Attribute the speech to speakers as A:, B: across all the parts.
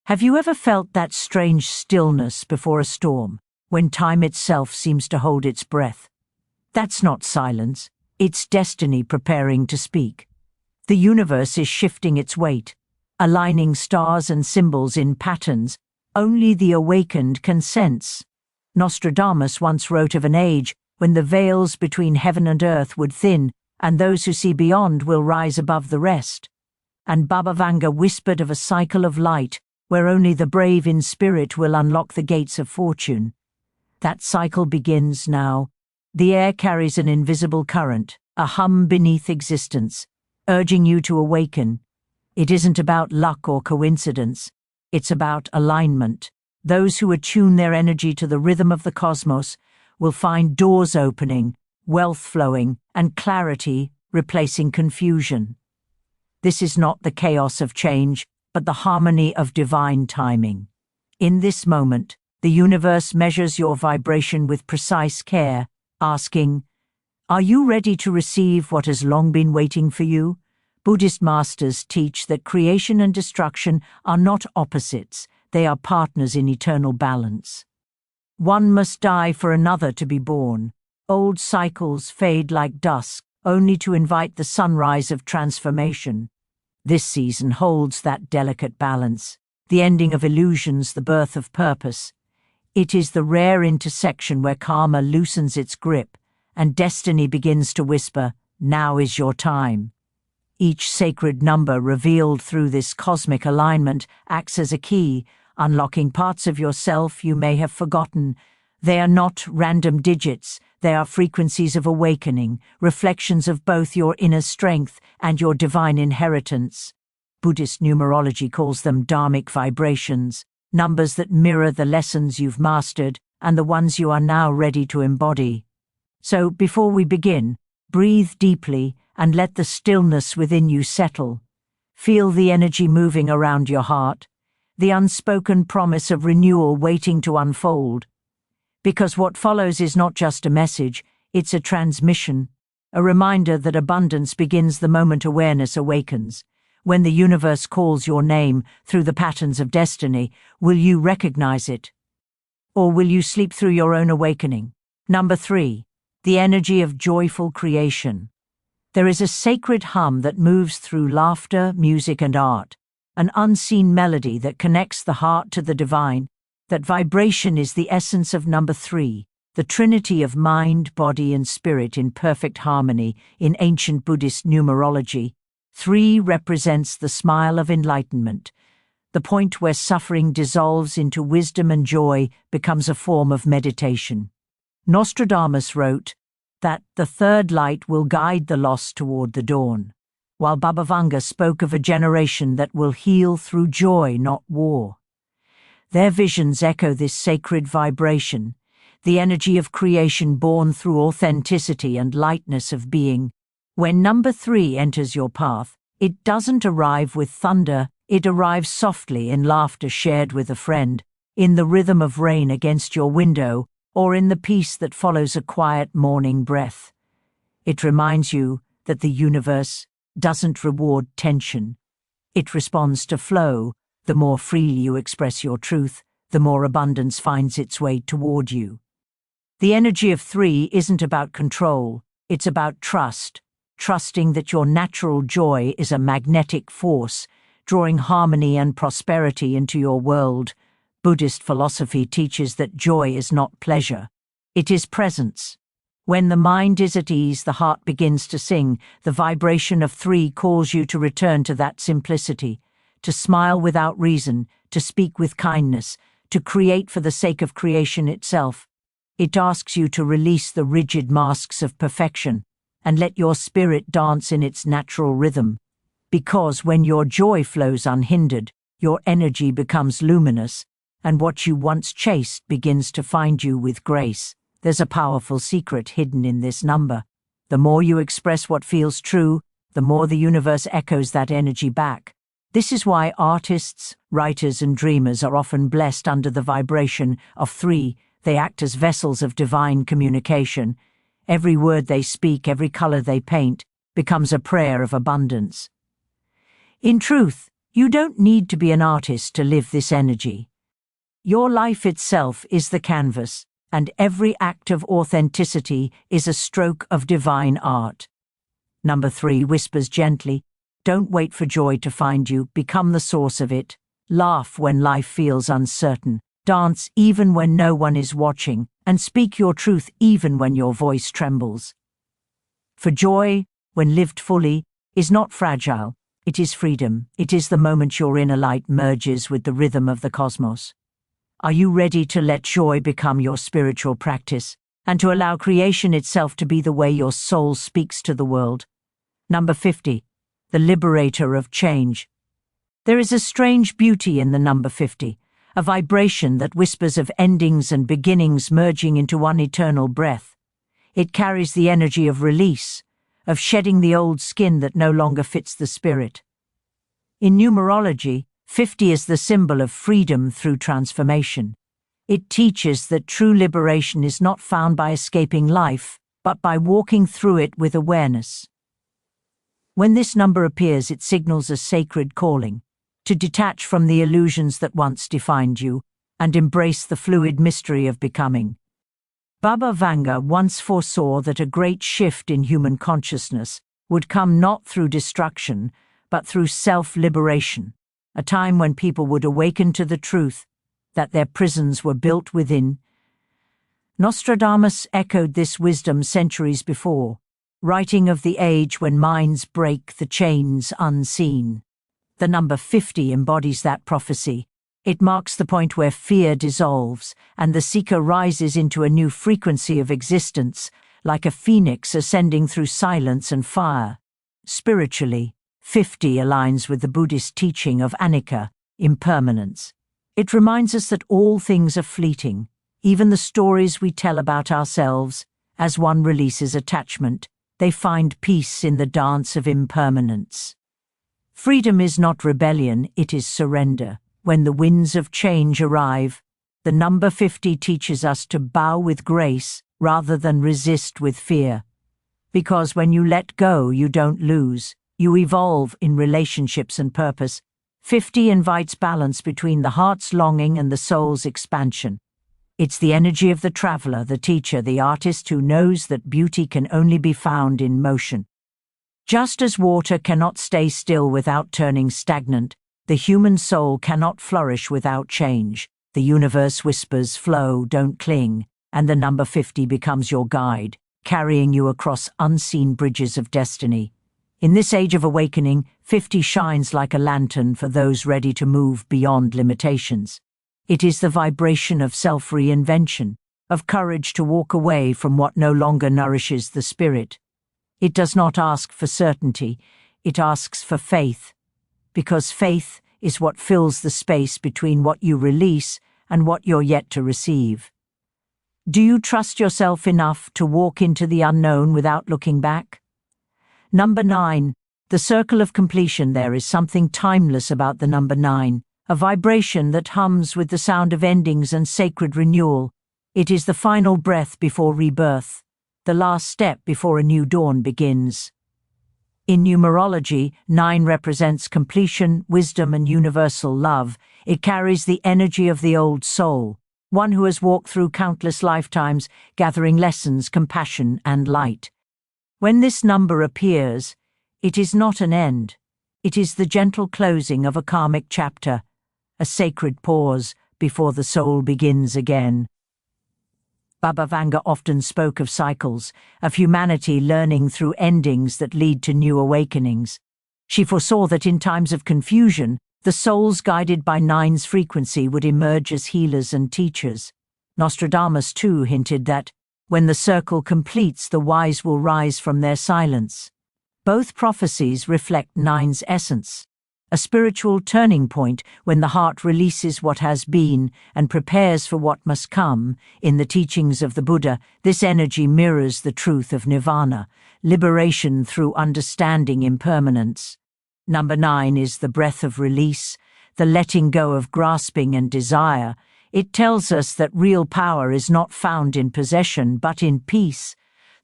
A: Have you ever felt that strange stillness before a storm, when time itself seems to hold its breath? That's not silence, it's destiny preparing to speak. The universe is shifting its weight, aligning stars and symbols in patterns only the awakened can sense. Nostradamus once wrote of an age when the veils between heaven and earth would thin, and those who see beyond will rise above the rest. And Baba Vanga whispered of a cycle of light where only the brave in spirit will unlock the gates of fortune. That cycle begins now. The air carries an invisible current, a hum beneath existence, urging you to awaken. It isn't about luck or coincidence. It's about alignment. Those who attune their energy to the rhythm of the cosmos will find doors opening, wealth flowing, and clarity replacing confusion. This is not the chaos of change, but the harmony of divine timing. In this moment, the universe measures your vibration with precise care, asking, "Are you ready to receive what has long been waiting for you?" Buddhist masters teach that creation and destruction are not opposites, they are partners in eternal balance. One must die for another to be born. Old cycles fade like dusk, only to invite the sunrise of transformation. This season holds that delicate balance, the ending of illusions, the birth of purpose. It is the rare intersection where karma loosens its grip and destiny begins to whisper, "Now is your time." Each sacred number revealed through this cosmic alignment acts as a key, unlocking parts of yourself you may have forgotten. They are not random digits, they are frequencies of awakening, reflections of both your inner strength and your divine inheritance. Buddhist numerology calls them dharmic vibrations, numbers that mirror the lessons you've mastered and the ones you are now ready to embody. So, before we begin, breathe deeply and let the stillness within you settle. Feel the energy moving around your heart, the unspoken promise of renewal waiting to unfold. Because what follows is not just a message, it's a transmission, a reminder that abundance begins the moment awareness awakens. When the universe calls your name through the patterns of destiny, will you recognize it? Or will you sleep through your own awakening? Number 3, the energy of joyful creation. There is a sacred hum that moves through laughter, music, and art, an unseen melody that connects the heart to the divine. That vibration is the essence of number 3, the trinity of mind, body, and spirit in perfect harmony in ancient Buddhist numerology. 3 represents the smile of enlightenment, the point where suffering dissolves into wisdom and joy becomes a form of meditation. Nostradamus wrote that the third light will guide the lost toward the dawn, while Baba Vanga spoke of a generation that will heal through joy, not war. Their visions echo this sacred vibration, the energy of creation born through authenticity and lightness of being. When number 3 enters your path, it doesn't arrive with thunder, it arrives softly in laughter shared with a friend, in the rhythm of rain against your window, or in the peace that follows a quiet morning breath. It reminds you that the universe doesn't reward tension. It responds to flow. The more freely you express your truth, the more abundance finds its way toward you. The energy of 3 isn't about control, it's about trust, trusting that your natural joy is a magnetic force, drawing harmony and prosperity into your world. Buddhist philosophy teaches that joy is not pleasure, it is presence. When the mind is at ease, the heart begins to sing. The vibration of 3 calls you to return to that simplicity, to smile without reason, to speak with kindness, to create for the sake of creation itself. It asks you to release the rigid masks of perfection and let your spirit dance in its natural rhythm. Because when your joy flows unhindered, your energy becomes luminous, and what you once chased begins to find you with grace. There's a powerful secret hidden in this number. The more you express what feels true, the more the universe echoes that energy back. This is why artists, writers, and dreamers are often blessed under the vibration of 3. They act as vessels of divine communication. Every word they speak, every color they paint, becomes a prayer of abundance. In truth, You don't need to be an artist to live this energy. Your life itself is the canvas, and every act of authenticity is a stroke of divine art. Number 3 whispers gently, don't wait for joy to find you, become the source of it. Laugh when life feels uncertain, dance even when no one is watching, and speak your truth even when your voice trembles. For joy, when lived fully, is not fragile, it is freedom. It is the moment your inner light merges with the rhythm of the cosmos. Are you ready to let joy become your spiritual practice, and to allow creation itself to be the way your soul speaks to the world? Number 50. The liberator of change. There is a strange beauty in the number 50, a vibration that whispers of endings and beginnings merging into one eternal breath. It carries the energy of release, of shedding the old skin that no longer fits the spirit. In numerology, 50 is the symbol of freedom through transformation. It teaches that true liberation is not found by escaping life, but by walking through it with awareness. When this number appears, it signals a sacred calling, to detach from the illusions that once defined you, and embrace the fluid mystery of becoming. Baba Vanga once foresaw that a great shift in human consciousness would come not through destruction, but through self-liberation, a time when people would awaken to the truth that their prisons were built within. Nostradamus echoed this wisdom centuries before, writing of the age when minds break the chains unseen. The number 50 embodies that prophecy. It marks the point where fear dissolves and the seeker rises into a new frequency of existence, like a phoenix ascending through silence and fire. Spiritually, 50 aligns with the Buddhist teaching of anicca, impermanence. It reminds us that all things are fleeting, even the stories we tell about ourselves. As one releases attachment, they find peace in the dance of impermanence. Freedom is not rebellion, it is surrender. When the winds of change arrive, the number 50 teaches us to bow with grace rather than resist with fear. Because when you let go, you don't lose. You evolve in relationships and purpose. 50 invites balance between the heart's longing and the soul's expansion. It's the energy of the traveler, the teacher, the artist who knows that beauty can only be found in motion. Just as water cannot stay still without turning stagnant, the human soul cannot flourish without change. The universe whispers, flow, don't cling, and the number 50 becomes your guide, carrying you across unseen bridges of destiny. In this age of awakening, 50 shines like a lantern for those ready to move beyond limitations. It is the vibration of self-reinvention, of courage to walk away from what no longer nourishes the spirit. It does not ask for certainty, it asks for faith, because faith is what fills the space between what you release and what you're yet to receive. Do you trust yourself enough to walk into the unknown without looking back? Number 9. The circle of completion. There is something timeless about the number 9, a vibration that hums with the sound of endings and sacred renewal. It is the final breath before rebirth, the last step before a new dawn begins. In numerology, 9 represents completion, wisdom, and universal love. It carries the energy of the old soul, one who has walked through countless lifetimes, gathering lessons, compassion, and light. When this number appears, it is not an end. It is the gentle closing of a karmic chapter, a sacred pause before the soul begins again. Baba Vanga often spoke of cycles, of humanity learning through endings that lead to new awakenings. She foresaw that in times of confusion, the souls guided by 9's frequency would emerge as healers and teachers. Nostradamus too hinted that, when the circle completes, the wise will rise from their silence. Both prophecies reflect 9's essence, a spiritual turning point when the heart releases what has been and prepares for what must come. In the teachings of the Buddha, this energy mirrors the truth of nirvana, liberation through understanding impermanence. Number 9 is the breath of release, the letting go of grasping and desire. It tells us that real power is not found in possession but in peace.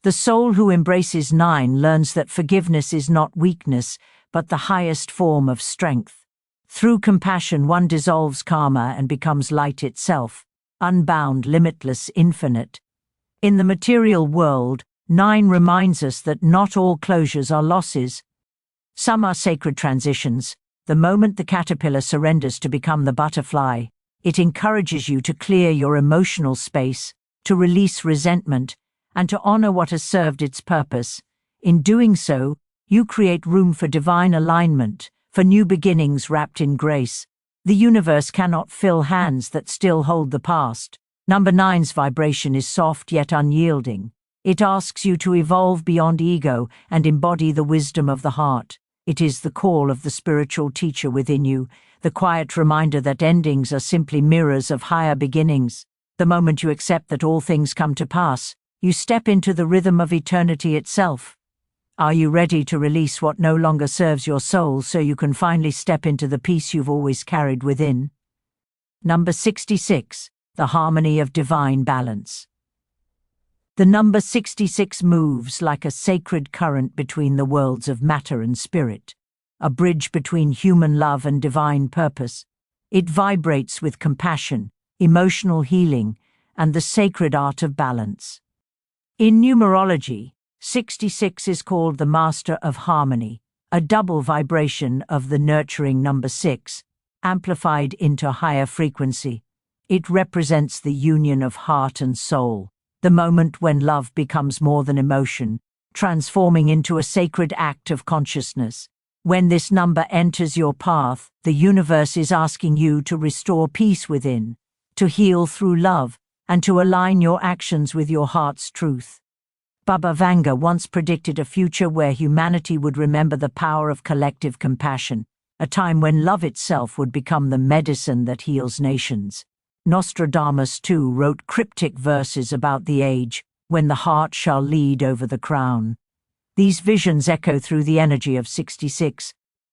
A: The soul who embraces 9 learns that forgiveness is not weakness, but the highest form of strength. Through compassion, one dissolves karma and becomes light itself, unbound, limitless, infinite. In the material world, 9 reminds us that not all closures are losses. Some are sacred transitions. The moment the caterpillar surrenders to become the butterfly, it encourages you to clear your emotional space, to release resentment, and to honor what has served its purpose. In doing so, you create room for divine alignment, for new beginnings wrapped in grace. The universe cannot fill hands that still hold the past. Number 9's vibration is soft yet unyielding. It asks you to evolve beyond ego and embody the wisdom of the heart. It is the call of the spiritual teacher within you, the quiet reminder that endings are simply mirrors of higher beginnings. The moment you accept that all things come to pass, you step into the rhythm of eternity itself. Are you ready to release what no longer serves your soul so you can finally step into the peace you've always carried within? Number 66, the harmony of divine balance. The number 66 moves like a sacred current between the worlds of matter and spirit, a bridge between human love and divine purpose. It vibrates with compassion, emotional healing, and the sacred art of balance. In numerology, 66 is called the master of harmony, a double vibration of the nurturing number 6, amplified into higher frequency. It represents the union of heart and soul, the moment when love becomes more than emotion, transforming into a sacred act of consciousness. When this number enters your path, the universe is asking you to restore peace within, to heal through love, and to align your actions with your heart's truth. Baba Vanga once predicted a future where humanity would remember the power of collective compassion, a time when love itself would become the medicine that heals nations. Nostradamus, too, wrote cryptic verses about the age when the heart shall lead over the crown. These visions echo through the energy of 66,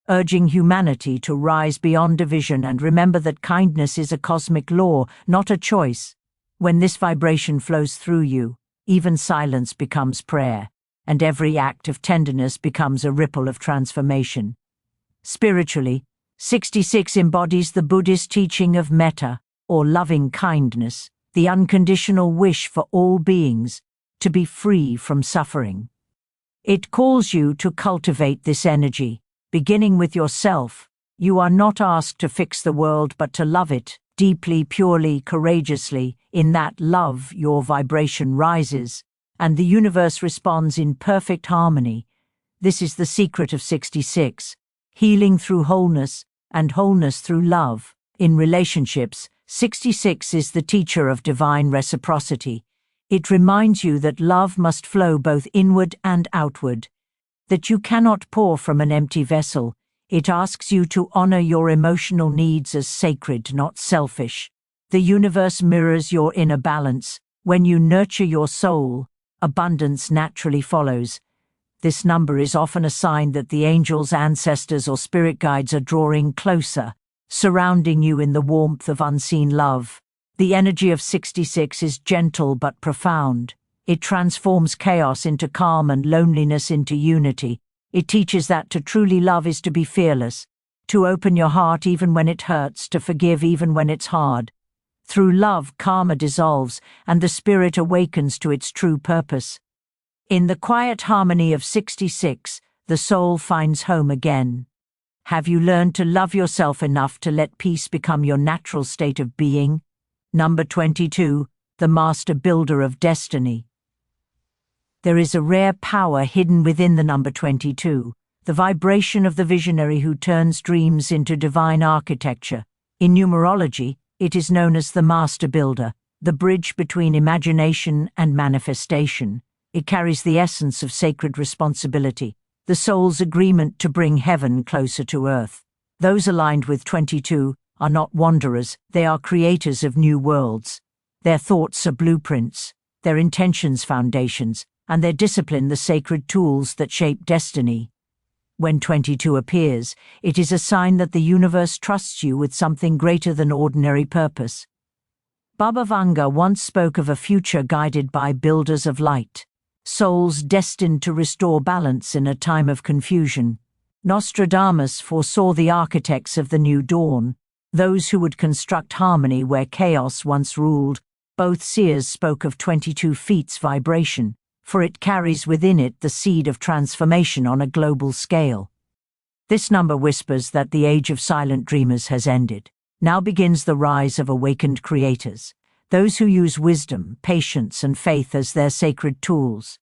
A: urging humanity to rise beyond division and remember that kindness is a cosmic law, not a choice. When this vibration flows through you, even silence becomes prayer, and every act of tenderness becomes a ripple of transformation. Spiritually, 66 embodies the Buddhist teaching of metta, or loving kindness, the unconditional wish for all beings to be free from suffering. It calls you to cultivate this energy, beginning with yourself. You are not asked to fix the world but to love it, deeply, purely, courageously. In that love, your vibration rises, and the universe responds in perfect harmony. This is the secret of 66, healing through wholeness, and wholeness through love. In relationships, 66 is the teacher of divine reciprocity. It reminds you that love must flow both inward and outward, that you cannot pour from an empty vessel. It asks you to honor your emotional needs as sacred, not selfish. The universe mirrors your inner balance. When you nurture your soul, abundance naturally follows. This number is often a sign that the angels, ancestors, or spirit guides are drawing closer, surrounding you in the warmth of unseen love. The energy of 66 is gentle but profound. It transforms chaos into calm and loneliness into unity. It teaches that to truly love is to be fearless, to open your heart even when it hurts, to forgive even when it's hard. Through love, karma dissolves, and the spirit awakens to its true purpose. In the quiet harmony of 66, the soul finds home again. Have you learned to love yourself enough to let peace become your natural state of being? Number 22, the master builder of destiny. There is a rare power hidden within the number 22, the vibration of the visionary who turns dreams into divine architecture. In numerology, it is known as the master builder, the bridge between imagination and manifestation. It carries the essence of sacred responsibility, the soul's agreement to bring heaven closer to earth. Those aligned with 22 are not wanderers, they are creators of new worlds. Their thoughts are blueprints, their intentions foundations, and their discipline the sacred tools that shape destiny. When 22 appears, it is a sign that the universe trusts you with something greater than ordinary purpose. Baba Vanga once spoke of a future guided by builders of light, souls destined to restore balance in a time of confusion. Nostradamus foresaw the architects of the new dawn, those who would construct harmony where chaos once ruled. Both seers spoke of 22 feet's vibration, for it carries within it the seed of transformation on a global scale. This number whispers that the age of silent dreamers has ended. Now begins the rise of awakened creators, those who use wisdom, patience, and faith as their sacred tools.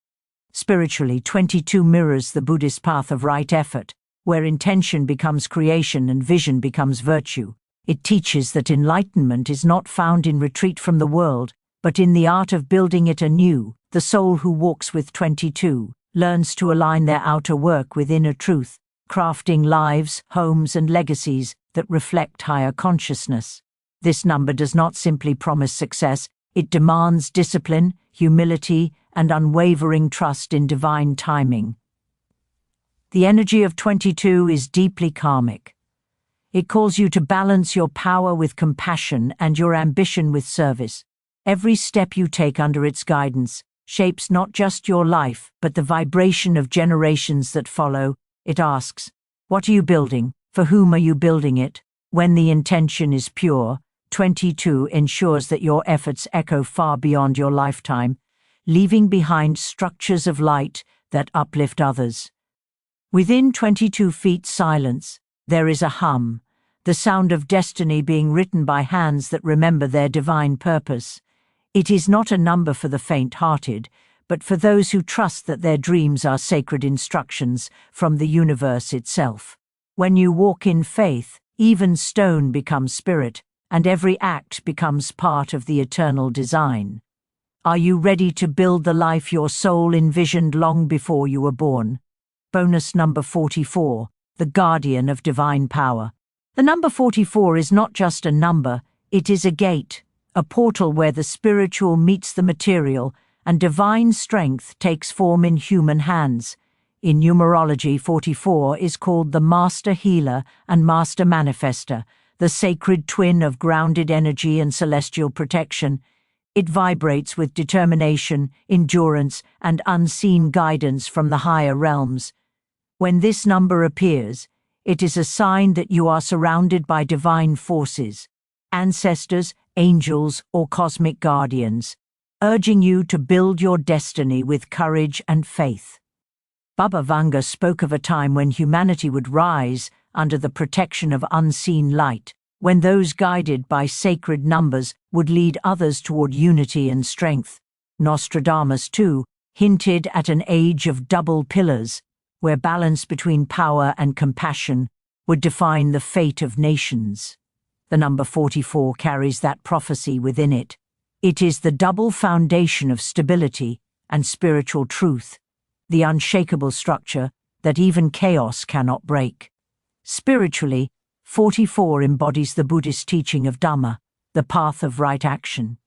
A: Spiritually, 22 mirrors the Buddhist path of right effort, where intention becomes creation and vision becomes virtue. It teaches that enlightenment is not found in retreat from the world, but in the art of building it anew. The soul who walks with 22 learns to align their outer work with inner truth, crafting lives, homes, and legacies that reflect higher consciousness. This number does not simply promise success, it demands discipline, humility, and unwavering trust in divine timing. The energy of 22 is deeply karmic. It calls you to balance your power with compassion and your ambition with service. Every step you take under its guidance shapes not just your life, but the vibration of generations that follow. It asks, what are you building? For whom are you building it? When the intention is pure, 22 ensures that your efforts echo far beyond your lifetime, leaving behind structures of light that uplift others. Within 22 feet silence, there is a hum, the sound of destiny being written by hands that remember their divine purpose. It is not a number for the faint-hearted, but for those who trust that their dreams are sacred instructions from the universe itself. When you walk in faith, even stone becomes spirit, and every act becomes part of the eternal design. Are you ready to build the life your soul envisioned long before you were born? Bonus number 44, the guardian of divine power. The number 44 is not just a number, it is a gate, a portal where the spiritual meets the material and divine strength takes form in human hands. In numerology, 44 is called the master healer and master manifester, the sacred twin of grounded energy and celestial protection. It vibrates with determination, endurance, and unseen guidance from the higher realms. When this number appears, it is a sign that you are surrounded by divine forces, ancestors, angels, or cosmic guardians, urging you to build your destiny with courage and faith. Baba Vanga spoke of a time when humanity would rise under the protection of unseen light, when those guided by sacred numbers would lead others toward unity and strength. Nostradamus, too, hinted at an age of double pillars, where balance between power and compassion would define the fate of nations. The number 44 carries that prophecy within it. It is the double foundation of stability and spiritual truth, the unshakable structure that even chaos cannot break. Spiritually, 44 embodies the Buddhist teaching of Dhamma, the path of right action.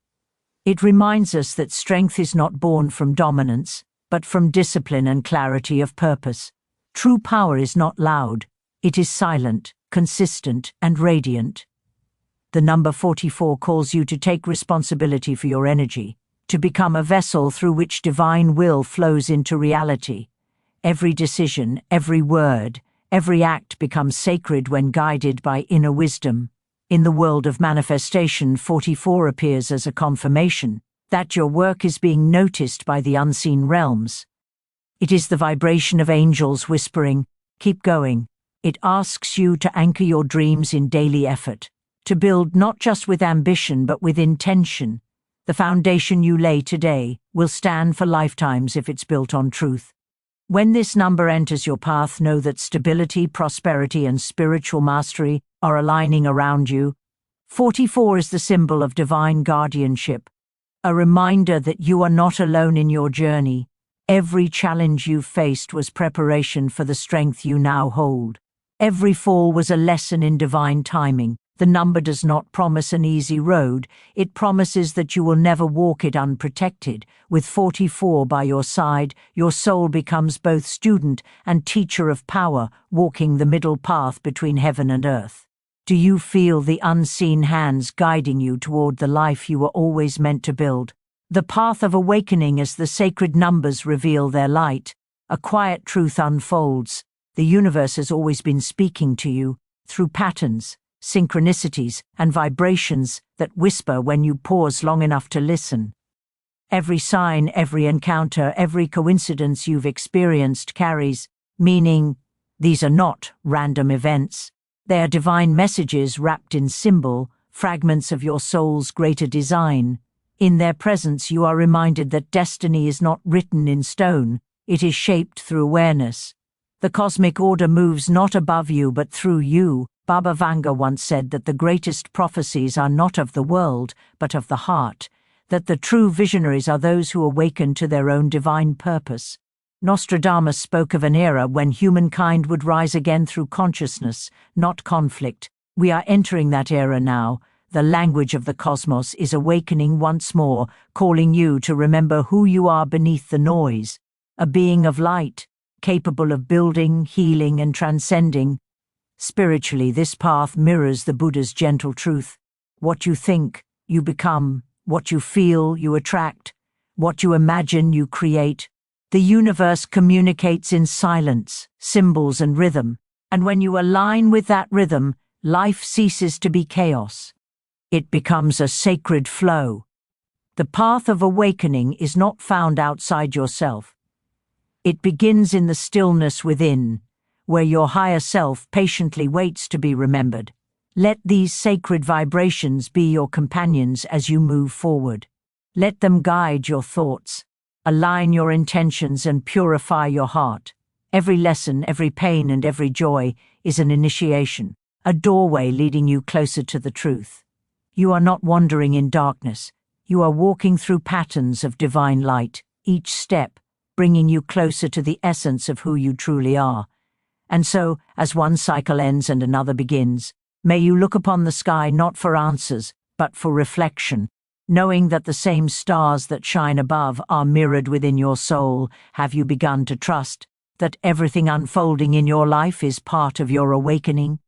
A: It reminds us that strength is not born from dominance, but from discipline and clarity of purpose. True power is not loud, it is silent, consistent, and radiant. The number 44 calls you to take responsibility for your energy, to become a vessel through which divine will flows into reality. Every decision, every word, every act becomes sacred when guided by inner wisdom. In the world of manifestation, 44 appears as a confirmation that your work is being noticed by the unseen realms. It is the vibration of angels whispering, "Keep going." It asks you to anchor your dreams in daily effort, to build not just with ambition but with intention. The foundation you lay today will stand for lifetimes if it's built on truth. When this number enters your path, know that stability, prosperity, and spiritual mastery are aligning around you. 44 is the symbol of divine guardianship, a reminder that you are not alone in your journey. Every challenge you faced was preparation for the strength you now hold. Every fall was a lesson in divine timing. The number does not promise an easy road, it promises that you will never walk it unprotected. With 44 by your side, your soul becomes both student and teacher of power, walking the middle path between heaven and earth. Do you feel the unseen hands guiding you toward the life you were always meant to build? The path of awakening as the sacred numbers reveal their light. A quiet truth unfolds. The universe has always been speaking to you through patterns, synchronicities, and vibrations that whisper when you pause long enough to listen. Every sign, every encounter, every coincidence you've experienced carries meaning. These are not random events. They are divine messages wrapped in symbol, fragments of your soul's greater design. In their presence, you are reminded that destiny is not written in stone, it is shaped through awareness. The cosmic order moves not above you but through you. Baba Vanga once said that the greatest prophecies are not of the world, but of the heart, that the true visionaries are those who awaken to their own divine purpose. Nostradamus spoke of an era when humankind would rise again through consciousness, not conflict. We are entering that era now. The language of the cosmos is awakening once more, calling you to remember who you are beneath the noise, a being of light, capable of building, healing, and transcending. Spiritually, this path mirrors the Buddha's gentle truth. What you think, you become. What you feel, you attract. What you imagine, you create. The universe communicates in silence, symbols, and rhythm, and when you align with that rhythm, life ceases to be chaos. It becomes a sacred flow. The path of awakening is not found outside yourself. It begins in the stillness within, where your higher self patiently waits to be remembered. Let these sacred vibrations be your companions as you move forward. Let them guide your thoughts, align your intentions, and purify your heart. Every lesson, every pain, and every joy is an initiation, a doorway leading you closer to the truth. You are not wandering in darkness. You are walking through patterns of divine light, each step bringing you closer to the essence of who you truly are. And so, as one cycle ends and another begins, may you look upon the sky not for answers, but for reflection, knowing that the same stars that shine above are mirrored within your soul. Have you begun to trust that everything unfolding in your life is part of your awakening?